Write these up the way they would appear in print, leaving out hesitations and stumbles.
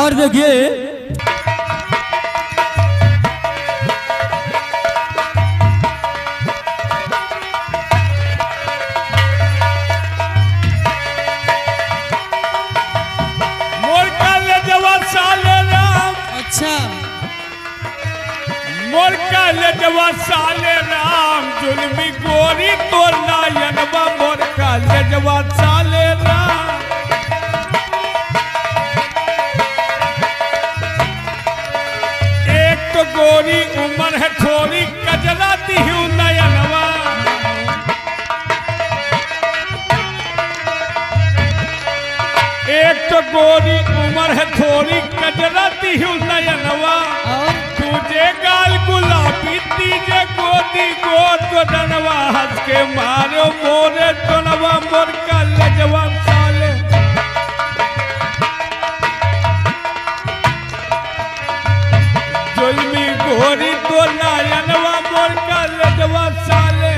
और देखिए मोर काले जवा साले राम जुल्मी गोरी तोर नायनवा मोर काले जवा साले राम एक तो गोरी उम्र है थोड़ी कजराती हूँ नयनवा एक तो गोरी उम्र है थोड़ी कजराती हूँ नयनवा तुझे गाल गुलाबी तीजे गोदी गोद को डनवा हंस के मारो मोरे चुनवा मोर काले जवान साले जुल्मी गोरी तो नायनवा मोर काले जवान साले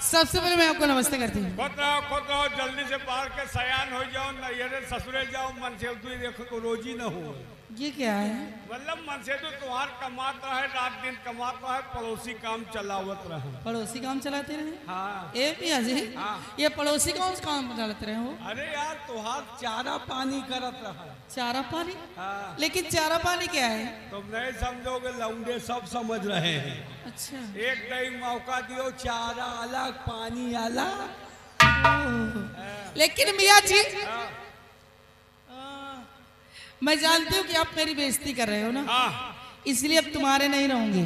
सबसे पहले मैं आपको नमस्ते करती हूँ। खुद रहो जल्दी से बाहर के सयान हो जाओ नैहरे ससुरे जाओ मन से देखो तो रोजी न हो। ये क्या है? मतलब मन से तो तुम्हार कमाता है रात दिन कमाता है पड़ोसी काम चलावत रहे। पड़ोसी काम चलाते रहे? हाँ। ए पिया जी हाँ। ये पड़ोसी काम चलाते रहे हो? अरे यार तुहार चारा पानी करत रहा। चारा पानी? हाँ। लेकिन चारा पानी क्या है? तुम नहीं समझोगे लौंडे सब समझ रहे हैं। अच्छा। एक नई मौका दियो चारा अलग पानी अलग। लेकिन मियाँ जी मैं जानती हूँ कि आप मेरी बेइज्जती कर रहे हो ना। हाँ। इसलिए अब तुम्हारे नहीं रहूंगी।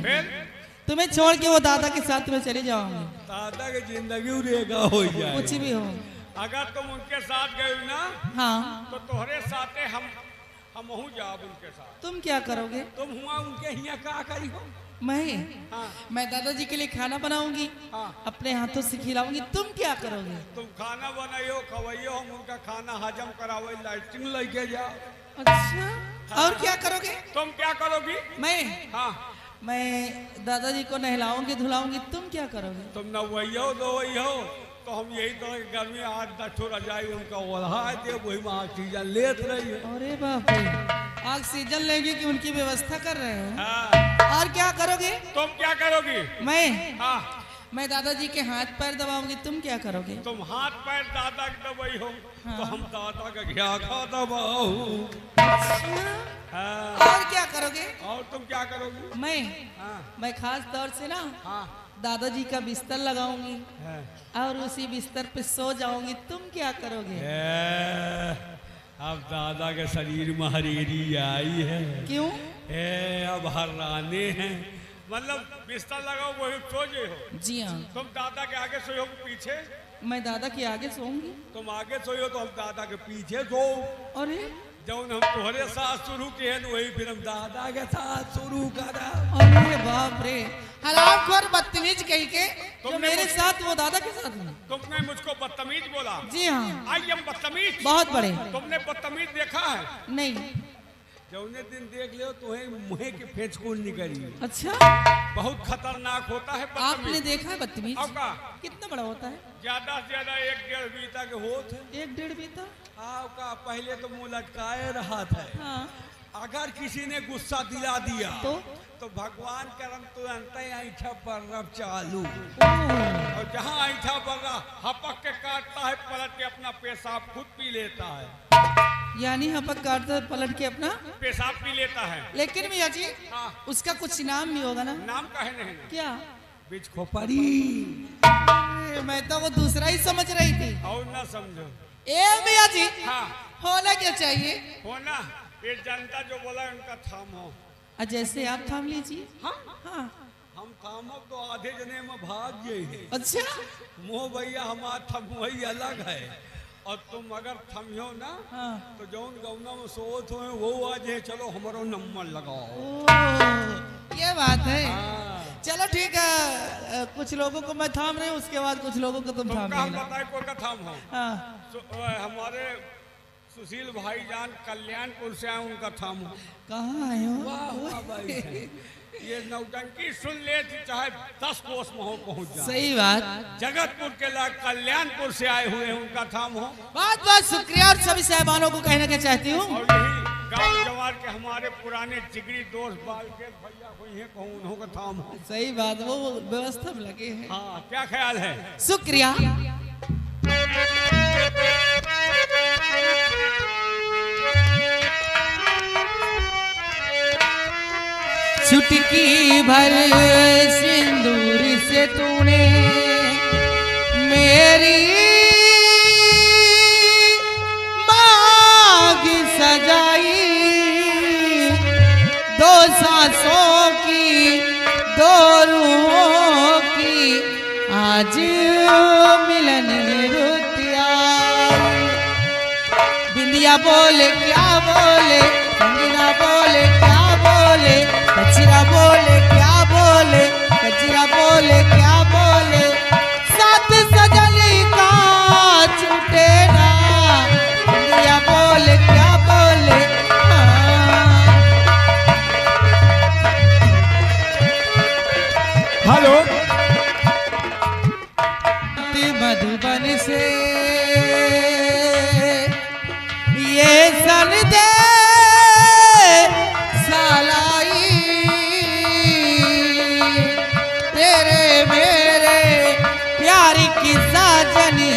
तुम्हें छोड़ के वो दादा के साथ में चले जाऊंगी। दादा की जिंदगी उड़ेगा हो जाए कुछ भी हो। अगर तुम उनके साथ गए ना हाँ तो तुम्हारे साथ हम जाओ उनके साथ। तुम क्या करोगे? तुम हुआ उनके हिया क्या करी हो? मैं दादाजी के लिए खाना बनाऊंगी। हाँ। अपने हाथों से खिलाऊंगी। तुम क्या करोगे? तुम खाना बनाइयो खवाइयो हम उनका खाना हजम करावे लाइटिंग लेके जाओ। अच्छा। हाँ। और क्या करोगे? तुम क्या करोगी? मैं दादाजी को नहलाऊंगी धुलाऊंगी। तुम क्या करोगे? तुम नवैयो धोवैयो तो हम यही तरह की गर्मी आज दठो रजाई उनका ओढ़ा दे वही में ऑक्सीजन लेत रही है। अरे बाप रे ऑक्सीजन लेगी कि उनकी व्यवस्था कर रहे हो? हाँ। और क्या करोगे? तुम क्या करोगी? मैं दादाजी के हाथ पैर दबाऊंगी। तुम क्या करोगे? तुम हाथ पैर दादा के दबाई हो। हाँ। तो हम दादा का घिया खा दबाओ। हाँ। और क्या करोगे? और तुम क्या करोगी? मैं खास तौर से ना दादाजी का बिस्तर लगाऊंगी और उसी बिस्तर पे सो जाऊंगी। तुम क्या करोगे? अब दादा के शरीर में हरीरी आई है। क्यों? अब हर्राने हैं। मतलब बिस्तर लगाओ वही सो जे हो। जी हाँ। तुम दादा के आगे सोयो पीछे? मैं दादा के आगे सोऊंगी। तुम आगे सोयो तो हम दादा के पीछे सो। अरे जब हम तुम्हारे साथ शुरू किए वही फिर हम दादा के साथ शुरू करा। अरे बाप रे हरामखोर बदतमीज कहीं के जो मेरे साथ वो दादा के साथ में। तुमने मुझको बदतमीज बोला? जी हाँ। आई एम बदतमीज? बहुत बड़े। तुमने बदतमीज देखा है? नहीं। जौने दिन देख लियो तुम्हें मुँह की फेंचकूल निकली। अच्छा। बहुत खतरनाक होता है। आपने देखा है बदतमीज? कितना बड़ा होता है? ज्यादा से ज्यादा 1-1.5 बीता के होते। 1-1.5 बीता? हाँ का पहले तो मुँह लटकाए रहा था। हाँ। अगर किसी ने गुस्सा दिला दिया तो भगवान करम तुरंत ऐठा पर्रब चालू। और जहाँ ऐठा पर्रा हपक के काटता है पलट के अपना पेशाब खुद पी लेता है। यानी हपक काटता है पलट के अपना पेशाब पी लेता है। लेकिन मियाँ जी उसका कुछ नाम भी होगा ना? नाम काहे नहीं? क्या? बीच खोपड़ी। मैं तो वो दूसरा ही समझ रही थी। और ना समझो। मियाँ जी होना क्या चाहिए? होना ये जनता जो बोला उनका थामो। जैसे आप थाम लीजिए। हाँ। हम थामो तो आधे जने में भाग गए। अच्छा। मोह भैया हमारा थमवही अलग है और तुम अगर थमियो ना तो जौन गौना में सोच हो वो आज है चलो हमारो नंबर लगाओ। ये बात है। चलो ठीक है कुछ लोगों को मैं थाम रही हूँ उसके बाद कुछ लोगों को तुम थाम लेना। बताए को का थाम हो। हमारे सुशील भाईजान कल्याणपुर से आए उनका थाम हो। कहाँ आए हो? ये नौटंकी सुन ले तो चाहे 10 कोस में हो पहुंच जाए। सही बात। जगतपुर के लोग कल्याणपुर से आए हुए हैं, उनका थाम हो। बहुत बहुत शुक्रिया और सभी साहबानों को कहना क्या चाहती हूँ। और यही गांव जवार के हमारे पुराने जिगरी दोस्त बाल के भैया हुई हैं, कहूँ उन्हों का थाम हो। सही बात, वो व्यवस्था में लगे हैं। हाँ, क्या ख्याल है? शुक्रिया। चुटकी भर सिंदूर से तूने मेरी मांग सजाई, 2 सांसों की 2 रूहों की आज मिलन रुतिया। बिंदिया बोले क्या बोले, कंगना बोले क्या बोले, कचरा बोले क्या बोले, कचरा बोले क्या बोले, साथ सजनी का छूटे ना। बिंदिया बोले क्या बोले। हेलो, मधुबन से ये संदेश सालाई, तेरे मेरे प्यार की साजनी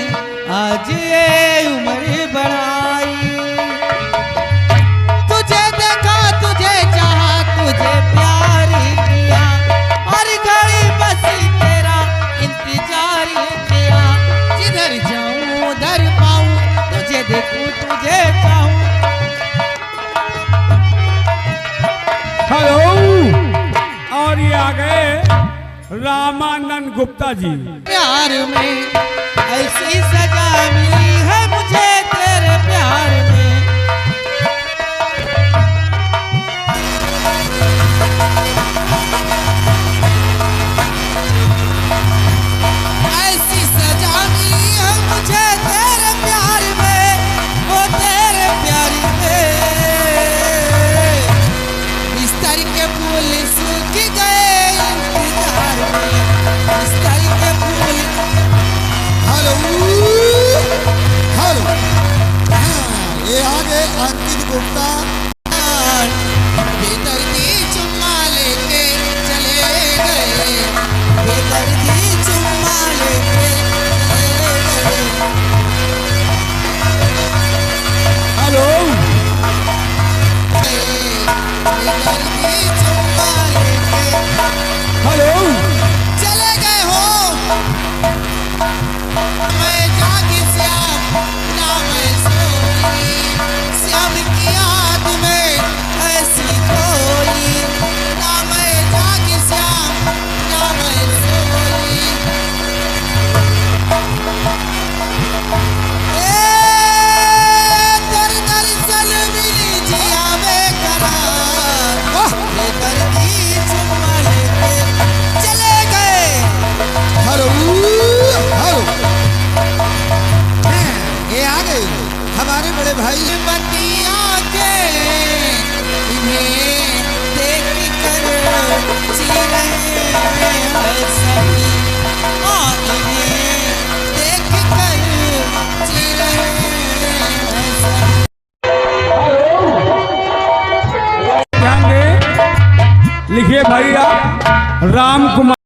आज ये उम्र बढ़ाई। तुझे देखा, तुझे चाहा, तुझे प्यार किया, और घड़ी बस तेरा इंतजार किया। जिधर जाऊं उधर पाऊं, तुझे देखूं तुझे चाहूं। हेलो, और ये आ गए रामानंद गुप्ता जी। प्यार में ऐसी सजा मिली है मुझे तेरे प्यार में। ऐसी सजा मिली है मुझे तेरे प्यार में, वो तेरे प्यार में। बिस्तर के फूल सूख गए इंतजार में, बिस्तर के फूल। हेलो हेलो, ये आ गए अंकित गुप्ता। बेदर्दी चुम्मा लेके चले गए, बेदर्दी चुम्मा लेके चले गए। हेलो, बेदर्दी चुम्मा लेके हेलो, चले गए हो। मैं जागी श्याम ना मैं सोई, श्याम की याद में ऐसी कोई। ना मैं जागी श्याम ना मैं सोई। दर दरअसल मिली जिया बेकरार, बेदर्दी चुम्मा लेके चले गए। हेलो हेलो, ये आ गए हमारे बड़े भाई। बतिया के इन्हें देख कर जी रहे हैं सभी, और इन्हें देख कर जी रहे हैं सभी। ध्यान दे, लिखिए भैया राम कुमार।